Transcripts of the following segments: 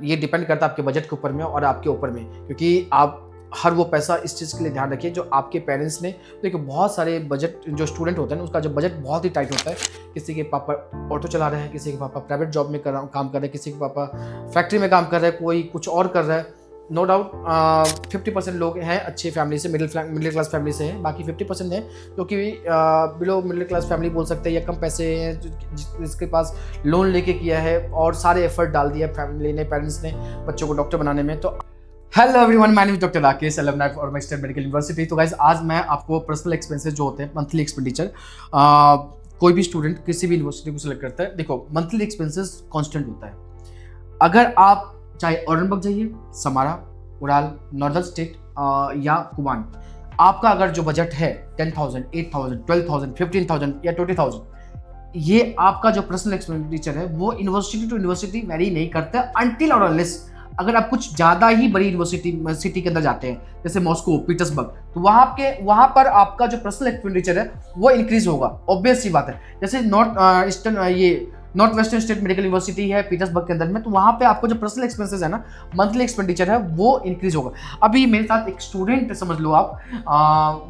ये डिपेंड करता है आपके बजट के ऊपर में और आपके ऊपर में, क्योंकि आप हर वो पैसा इस चीज़ के लिए ध्यान रखिए जो आपके पेरेंट्स ने। देखिए बहुत सारे बजट जो स्टूडेंट होते हैं ना, उसका जो बजट बहुत ही टाइट होता है। किसी के पापा ऑटो चला रहे हैं, किसी के पापा प्राइवेट जॉब में काम कर रहे हैं, किसी के पापा फैक्ट्री में काम कर रहे हैं, कोई कुछ और कर रहा है। नो डाउट 50% लोग हैं अच्छे फैमिली से, मिडिल क्लास फैमिली से हैं, बाकी 50% हैं जो कि बिलो मिडिल क्लास फैमिली बोल सकते हैं, या कम पैसे हैं, जिसके पास लोन लेके किया है और सारे एफर्ट डाल दिया फैमिली ने, पेरेंट्स ने बच्चों को डॉक्टर बनाने में। तो hello everyone, my name is doctor Rakesh, alumni for state medical university. तो गाइस आज मैं आपको पर्सनल एक्सपेंसेस जो होते हैं, मंथली एक्सपेंडिचर, कोई भी स्टूडेंट किसी भी यूनिवर्सिटी को सिलेक्ट करता है। देखो मंथली एक्सपेंसेस कांस्टेंट होता है। अगर आप चाहे औरंगाबाद जाइए, समारा, उड़ाल, नॉर्दर्न स्टेट या कुमान, आपका अगर जो बजट है 10,000, 8,000, 12,000, 15,000 या 20,000, ये आपका जो पर्सनल एक्सपेंडिचर है वो यूनिवर्सिटी टू यूनिवर्सिटी वेरी नहीं करता अनटिल और अनलेस अगर आप कुछ ज़्यादा ही बड़ी यूनिवर्सिटी सिटी के अंदर जाते हैं, जैसे मॉस्को, पीटर्सबर्ग, तो वहाँ पर आपका जो पर्सनल एक्सपेंडिचर है वो इंक्रीज होगा। ऑब्वियस सी बात है। जैसे north western state medical university है पीटर्सबर्ग के अंदर में, तो वहाँ पे आपको जो पर्सनल एक्सपेंसेस है ना, मंथली एक्सपेंडिचर है वो इंक्रीज होगा। अभी मेरे साथ एक स्टूडेंट समझ लो आप,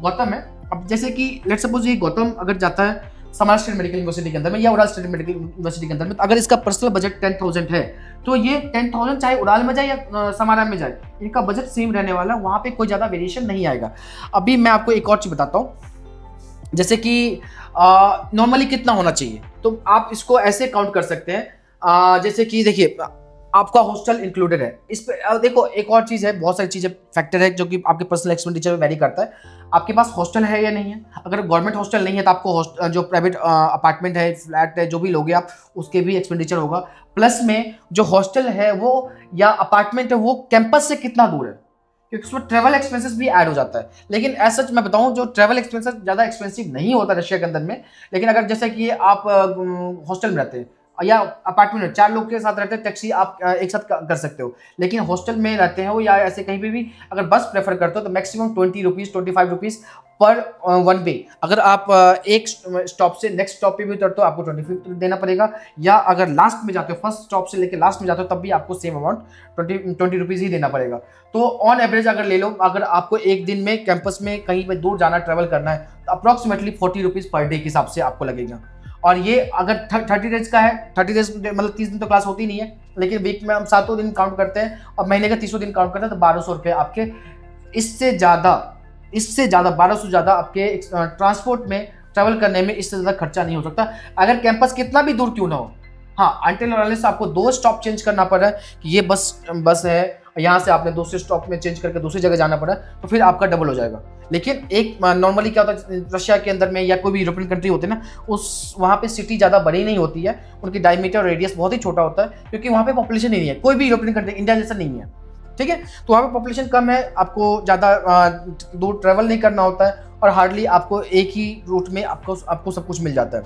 गौतम है। अब जैसे कि लेट सपोज ये गौतम अगर जाता है समारा स्टेट मेडिकल यूनिवर्सिटी के अंदर में या उड़ाल स्टेट मेडिकल यूनिवर्सिटी के अंदर में, तो अगर इसका पर्सनल बजट 10,000 है, तो ये 10,000 चाहे उड़ाल में जाए या समारा में जाए, इनका बजट सेम रहने वाला है, वहाँ पे कोई ज़्यादा वेरिएशन नहीं आएगा। अभी मैं आपको एक और चीज़ बताता हूँ, जैसे कि नॉर्मली कितना होना चाहिए, तो आप इसको ऐसे काउंट कर सकते हैं। जैसे कि देखिए आपका हॉस्टल इंक्लूडेड है इस पे। देखो एक और चीज़ है, बहुत सारी चीज़ें फैक्टर है जो कि आपके पर्सनल एक्सपेंडिचर में वेरी करता है। आपके पास हॉस्टल है या नहीं है। अगर गवर्नमेंट हॉस्टल नहीं है तो आपको जो प्राइवेट अपार्टमेंट है, फ्लैट है, जो भी लोगे आप, उसके भी एक्सपेंडिचर होगा। प्लस में जो हॉस्टल है वो या अपार्टमेंट है वो कैंपस से कितना दूर है, क्योंकि उसमें ट्रैवल एक्सपेंसेस भी ऐड हो जाता है। लेकिन एज सच मैं बताऊं, जो ट्रैवल एक्सपेंसेस ज़्यादा एक्सपेंसिव नहीं होता रशिया के अंदर में। लेकिन अगर जैसे कि आप हॉस्टल में रहते हैं या अपार्टमेंट में 4 लोग के साथ रहते हैं, टैक्सी आप एक साथ कर सकते हो। लेकिन हॉस्टल में रहते हो या ऐसे कहीं भी अगर बस प्रेफर करते हो तो मैक्सिमम 20 रुपीज़ 25 रुपीज़ पर वन वे। अगर आप एक स्टॉप से नेक्स्ट स्टॉप पे भी उतरते हो आपको 25 देना पड़ेगा, या अगर लास्ट में जाते हो, फर्स्ट स्टॉप से लेकर लास्ट में जाते हो, तब भी आपको सेम अमाउंट 20 रुपीज़ ही देना पड़ेगा। तो ऑन एवरेज अगर ले लो, अगर आपको एक दिन में कैंपस में कहीं पर दूर जाना, ट्रैवल करना है, तो अप्रॉक्सीमेटली 40 रुपीज़ पर डे के हिसाब से आपको लगेगा। और ये अगर 30 डेज का है, 30 डेज मतलब 30 दिन तो क्लास होती नहीं है, लेकिन वीक में हम 7 दिन काउंट करते हैं और महीने का 30 दिन काउंट करते हैं, तो 1200 रुपये आपके। इससे ज़्यादा 1200 से ज़्यादा आपके ट्रांसपोर्ट में ट्रैवल करने में इससे ज़्यादा खर्चा नहीं हो सकता, अगर कैंपस कितना भी दूर क्यों ना हो। हाँ, अनटिल और अनलेस आपको 2 स्टॉप चेंज करना पड़ रहा है कि ये बस है, यहाँ से आपने दूसरे स्टॉप में चेंज करके दूसरी जगह जाना पड़ा, तो फिर आपका डबल हो जाएगा। लेकिन एक नॉर्मली क्या होता है, रशिया के अंदर में या कोई भी यूरोपियन कंट्री होते हैं ना, उस वहाँ पे सिटी ज़्यादा बड़ी नहीं होती है, उनकी डायमीटर और रेडियस बहुत ही छोटा होता है, क्योंकि वहाँ पे पॉपुलेशन ही नहीं है। कोई भी यूरोपियन कंट्री इंडिया जैसा नहीं है, ठीक है। तो वहाँ पे पॉपुलेशन कम है, आपको ज़्यादा दूर ट्रैवल नहीं करना होता है, और हार्डली आपको एक ही रूट में आपको सब कुछ मिल जाता है।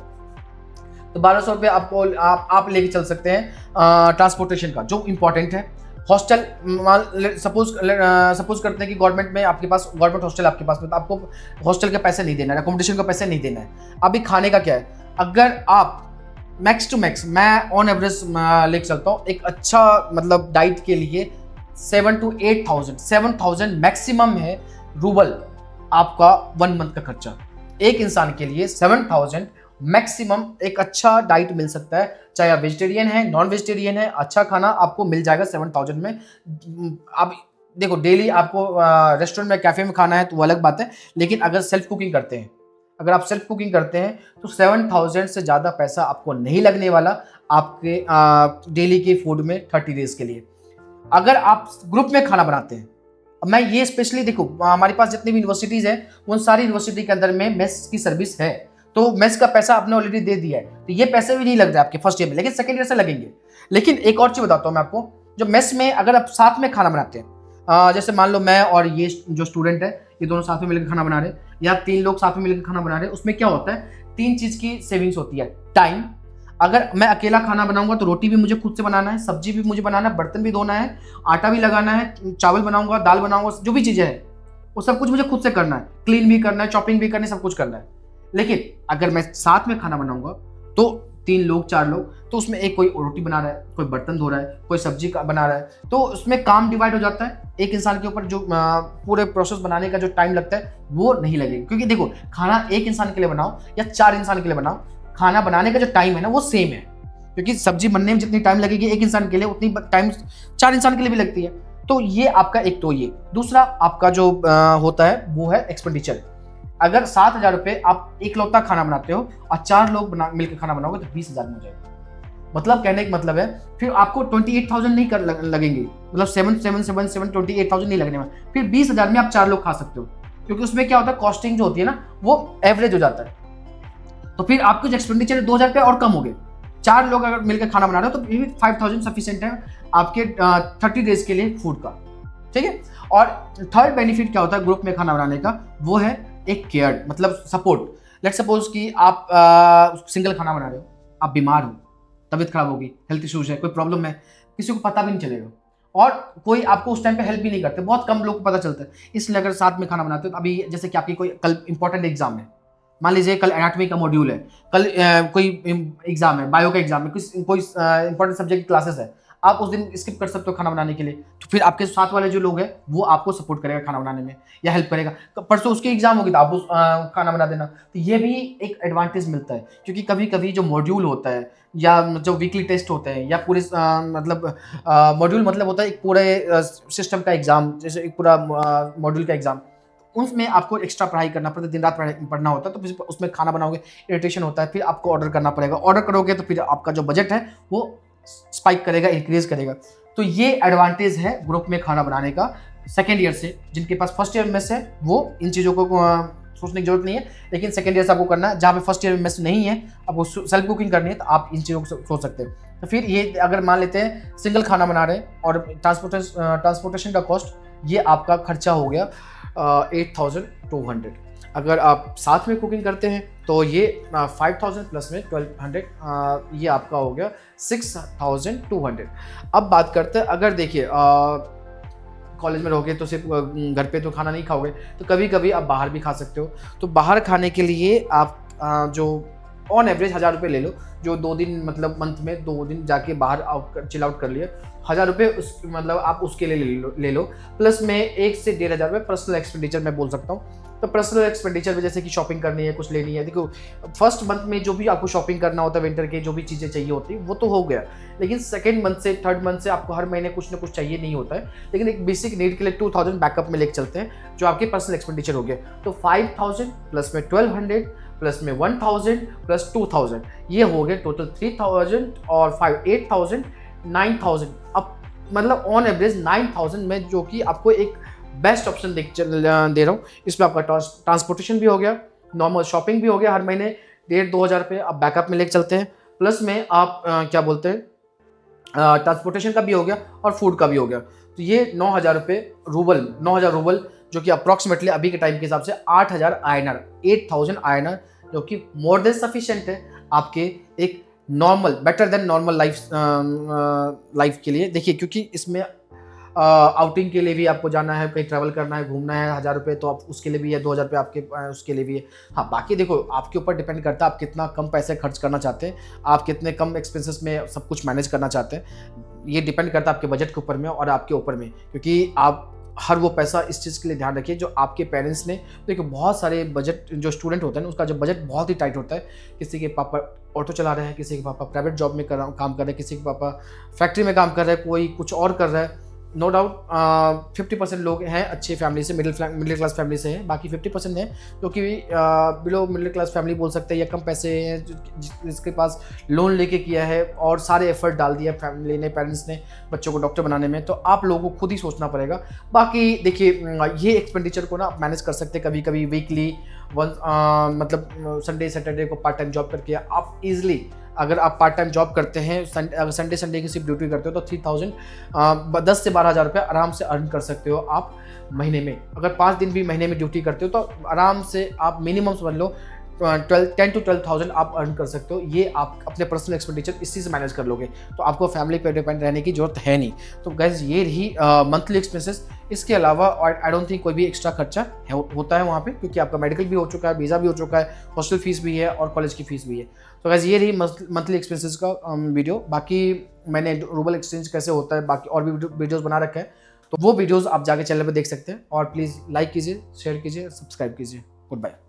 तो 1200 रुपये आपको आप लेके चल सकते हैं ट्रांसपोर्टेशन का, जो इंपॉर्टेंट है। हॉस्टल सपोज करते हैं कि गवर्नमेंट में आपके पास गवर्नमेंट हॉस्टल आपके पास में, तो आपको हॉस्टल के पैसे नहीं देना है, अकोमोडेशन का पैसे नहीं देना है। अभी खाने का क्या है, अगर आप मैक्स टू मैक्स, मैं ऑन एवरेज लेके चलता हूँ, एक अच्छा मतलब डाइट के लिए 7 to 8,000, 7,000 मैक्सिमम है रूबल आपका 1 मंथ का खर्चा। एक इंसान के लिए 7,000 मैक्सिमम एक अच्छा डाइट मिल सकता है, चाहे आप वेजिटेरियन है, नॉन वेजिटेरियन है, अच्छा खाना आपको मिल जाएगा 7,000 में। आप देखो डेली आपको रेस्टोरेंट में, कैफे में खाना है तो वो अलग बात है, लेकिन अगर सेल्फ कुकिंग करते हैं, अगर आप सेल्फ कुकिंग करते हैं तो 7,000 से ज़्यादा पैसा आपको नहीं लगने वाला आपके डेली के फूड में 30 डेज के लिए। अगर आप ग्रुप में खाना बनाते हैं, मैं ये स्पेशली देखो, हमारे पास जितनी भी यूनिवर्सिटीज़ हैं उन सारी यूनिवर्सिटी के अंदर में मेस की सर्विस है, तो मेस का पैसा आपने ऑलरेडी दे दिया है, तो ये पैसे भी नहीं लग रहे आपके फर्स्ट ईयर में, लेकिन सेकंड ईयर से लगेंगे। लेकिन एक और चीज़ बताता हूँ मैं आपको, जो मेस में अगर आप साथ में खाना बनाते हैं, जैसे मान लो मैं और ये जो स्टूडेंट है, ये दोनों साथ में मिलकर खाना बना रहे हैं, या 3 लोग साथ में मिलकर खाना बना रहे हैं, उसमें क्या होता है, 3 चीज़ की सेविंग्स होती है। टाइम, अगर मैं अकेला खाना बनाऊंगा तो रोटी भी मुझे खुद से बनाना है, सब्जी भी मुझे बनाना है, बर्तन भी धोना है, आटा भी लगाना है, चावल बनाऊंगा, दाल बनाऊंगा, जो भी चीज़ें हैं वो सब कुछ मुझे खुद से करना है, क्लीन भी करना है, चॉपिंग भी करनी है, सब कुछ करना है। लेकिन अगर मैं साथ में खाना बनाऊंगा तो 3 लोग 4 लोग, तो उसमें एक कोई रोटी बना रहा है, कोई बर्तन धो रहा है, कोई सब्जी बना रहा है, तो उसमें काम डिवाइड हो जाता है। एक इंसान के ऊपर जो पूरे प्रोसेस बनाने का जो टाइम लगता है वो नहीं लगेगा, क्योंकि देखो खाना एक इंसान के लिए बनाओ या 4 इंसान के लिए बनाओ, खाना बनाने का जो टाइम है ना वो सेम है, क्योंकि सब्जी बनने में जितनी टाइम लगेगी एक इंसान के लिए उतनी टाइम 4 इंसान के लिए भी लगती है। तो ये आपका एक तो ये। दूसरा आपका जो होता है वो है एक्सपेंडिचर। अगर 7,000 रुपये आप इकलौता खाना बनाते हो और 4 लोग मिलकर खाना बनाओगे तो 20,000 में हो जाएगा। मतलब कहने का मतलब है फिर आपको 28,000 नहीं लगेंगे, मतलब 28,000 नहीं लगने में, फिर 20,000 में आप 4 लोग खा सकते हो, क्योंकि उसमें क्या होता है कॉस्टिंग जो होती है ना वो एवरेज हो जाता है। तो फिर आपके जो एक्सपेंडिचर 2,000 रुपये और कम हो गए। 4 लोग अगर मिलकर खाना बना रहे हो तो 5,000 सफिशिएंट है आपके 30 डेज के लिए फूड का, ठीक है। और थर्ड बेनिफिट क्या होता है ग्रुप में खाना बनाने का, वो है एक केयर, मतलब सपोर्ट। लेट्स सपोज कि आप सिंगल खाना बना रहे हो, आप बीमार हो, तबीयत खराब होगी, हेल्थ इश्यूज है, कोई प्रॉब्लम है, किसी को पता भी नहीं चलेगा और कोई आपको उस टाइम पे हेल्प भी नहीं करते, बहुत कम लोग को पता चलता है। इसलिए अगर साथ में खाना बनाते हो तो अभी जैसे कि आपकी कोई कल इंपॉर्टेंट एग्जाम है, मान लीजिए कल एनाटॉमी का मॉड्यूल है, कल कोई एग्जाम है, बायो का एग्जाम है, कोई इंपॉर्टेंट सब्जेक्ट की क्लासेस है, आप उस दिन स्किप कर सकते हो खाना बनाने के लिए। तो फिर आपके साथ वाले जो लोग हैं वो आपको सपोर्ट करेगा खाना बनाने में या हेल्प करेगा। परसों उसकी एग्जाम होगी तो आप खाना बना देना। तो ये भी एक एडवांटेज मिलता है, क्योंकि कभी कभी जो मॉड्यूल होता है या जो वीकली टेस्ट होते हैं या पूरे मतलब मॉड्यूल मतलब होता है एक पूरे सिस्टम का एग्जाम, जैसे एक पूरा मॉड्यूल का एग्जाम, उसमें आपको एक्स्ट्रा पढ़ाई करना पड़ता है, दिन रात पढ़ना होता है, तो फिर उसमें खाना बनाओगे इरिटेशन होता है, फिर आपको ऑर्डर करना पड़ेगा। ऑर्डर करोगे तो फिर आपका जो बजट है वो स्पाइक करेगा, इंक्रीज करेगा। तो ये एडवांटेज है ग्रुप में खाना बनाने का सेकेंड ईयर से। जिनके पास फर्स्ट ईयर में से वो इन चीज़ों को सोचने की जरूरत नहीं है, लेकिन सेकेंड ईयर से आपको करना है। जहाँ पे फर्स्ट ईयर में से नहीं है, आपको सेल्फ कुकिंग करनी है, तो आप इन चीज़ों को सोच सकते हैं। तो फिर ये अगर मान लेते हैं सिंगल खाना बना रहे हैं और ट्रांसपोर्टेशन का कॉस्ट, ये आपका खर्चा हो गया 8,200। अगर आप साथ में कुकिंग करते हैं तो ये 5,000 प्लस में 1,200, ये आपका हो गया 6,200। अब बात करते हैं, अगर देखिए कॉलेज में रहोगे तो सिर्फ घर पे तो खाना नहीं खाओगे, तो कभी कभी आप बाहर भी खा सकते हो। तो बाहर खाने के लिए आप जो ऑन एवरेज 1,000 रुपये ले लो, जो 2 दिन मतलब मंथ में 2 दिन जाके बाहर चिल आउट कर लिए, 1,000 रुपये उस मतलब आप उसके लिए ले लो। प्लस में 1 से 1,500 रुपये पर्सनल एक्सपेंडिचर मैं बोल सकता हूँ। तो पर्सनल एक्सपेंडिचर में जैसे कि शॉपिंग करनी है, कुछ लेनी है, देखो फर्स्ट मंथ में जो भी आपको शॉपिंग करना होता है विंटर के, जो भी चीज़ें चाहिए होती है वो तो हो गया, लेकिन सेकंड मंथ से थर्ड मंथ से आपको हर महीने कुछ ना कुछ चाहिए नहीं होता है, लेकिन एक बेसिक नीड के लिए 2,000 बैकअप में लेके चलते हैं, जो आपके पर्सनल एक्सपेंडिचर हो गया। तो 5,000 प्लस में 1,200 प्लस में 1,000 प्लस 2,000, ये हो गए टोटल 3,000 और 8,000 9,000। अब मतलब ऑन एवरेज 9,000 में, जो कि आपको एक बेस्ट ऑप्शन दे रहा हूँ। इसमें आपका ट्रांसपोर्टेशन भी हो गया, नॉर्मल शॉपिंग भी हो गया, हर महीने 1,500-2,000 रुपये आप बैकअप में लेके चलते हैं, प्लस में आप क्या बोलते हैं ट्रांसपोर्टेशन का भी हो गया और फूड का भी हो गया। तो ये 9,000 रुपये रूबल, 9,000 रूबल, जो कि अप्रॉक्सीमेटली अभी के टाइम के हिसाब से 8,000 INR, 8,000 INR, जो कि मोर देन सफिशिएंट है आपके एक normal, better than normal life के लिए। देखिए क्योंकि इसमें आउटिंग के लिए भी आपको जाना है, कहीं ट्रैवल करना है, घूमना है, 1,000 रुपये तो आप उसके लिए भी है, 2,000 रुपये आपके उसके लिए भी है। हाँ, बाकी देखो आपके ऊपर डिपेंड करता है आप कितना कम पैसे खर्च करना चाहते हैं, आप कितने कम एक्सपेंसेस में सब कुछ मैनेज करना चाहते हैं। ये डिपेंड करता है आपके बजट के ऊपर में और आपके ऊपर में, क्योंकि आप हर वो पैसा इस चीज़ के लिए ध्यान रखिए जो आपके पेरेंट्स ने, देखिए बहुत सारे बजट जो स्टूडेंट होते हैं उसका जो बजट बहुत ही टाइट होता है। किसी के पापा ऑटो चला रहे हैं, किसी के पापा प्राइवेट जॉब में काम कर रहे हैं, किसी के पापा फैक्ट्री में काम कर रहे हैं, कोई कुछ और कर रहा है। नो डाउट 50% लोग हैं अच्छे फैमिली से, मिडिल क्लास फैमिली से हैं, बाकी 50% हैं जो कि बिलो मिडिल क्लास फैमिली बोल सकते हैं, या कम पैसे हैं जिसके पास लोन लेके किया है और सारे एफर्ट डाल दिया फैमिली ने, पेरेंट्स ने बच्चों को डॉक्टर बनाने में। तो आप लोगों को खुद ही सोचना पड़ेगा। बाकी देखिए ये एक्सपेंडिचर को ना आप मैनेज कर सकते हैं, कभी कभी वीकली मतलब संडे सैटरडे को पार्ट टाइम जॉब करके आप इजीली, अगर आप पार्ट टाइम जॉब करते हैं, अगर संडे की सिर्फ ड्यूटी करते हो तो 3,000 10 से 12,000 रुपये आराम से अर्न कर सकते हो आप महीने में। अगर 5 दिन भी महीने में ड्यूटी करते हो तो आराम से आप मिनिमम समझ लो 10 to 12,000 आप अर्न कर सकते हो। ये आप अपने पर्सनल एक्सपेंडिचर इसी से मैनेज कर लोगे, तो आपको फैमिली पे डिपेंड रहने की जरूरत है नहीं। तो गाइस ये रही मंथली एक्सपेंसेस, इसके अलावा आई डोंट थिंक कोई भी एक्स्ट्रा खर्चा होता है वहाँ पे, क्योंकि आपका मेडिकल भी हो चुका है, वीज़ा भी हो चुका है, हॉस्टल फीस भी है और कॉलेज की फीस भी है। तो गाइस ये रही मंथली एक्सपेंसेस का वीडियो। बाकी मैंने रूबल एक्सचेंज कैसे होता है बाकी और भी वीडियोज़ बना रखा है, तो वो वीडियोज़ आप जाके चैनल पर देख सकते हैं। और प्लीज़ लाइक कीजिए, शेयर कीजिए, सब्सक्राइब कीजिए। Good bye.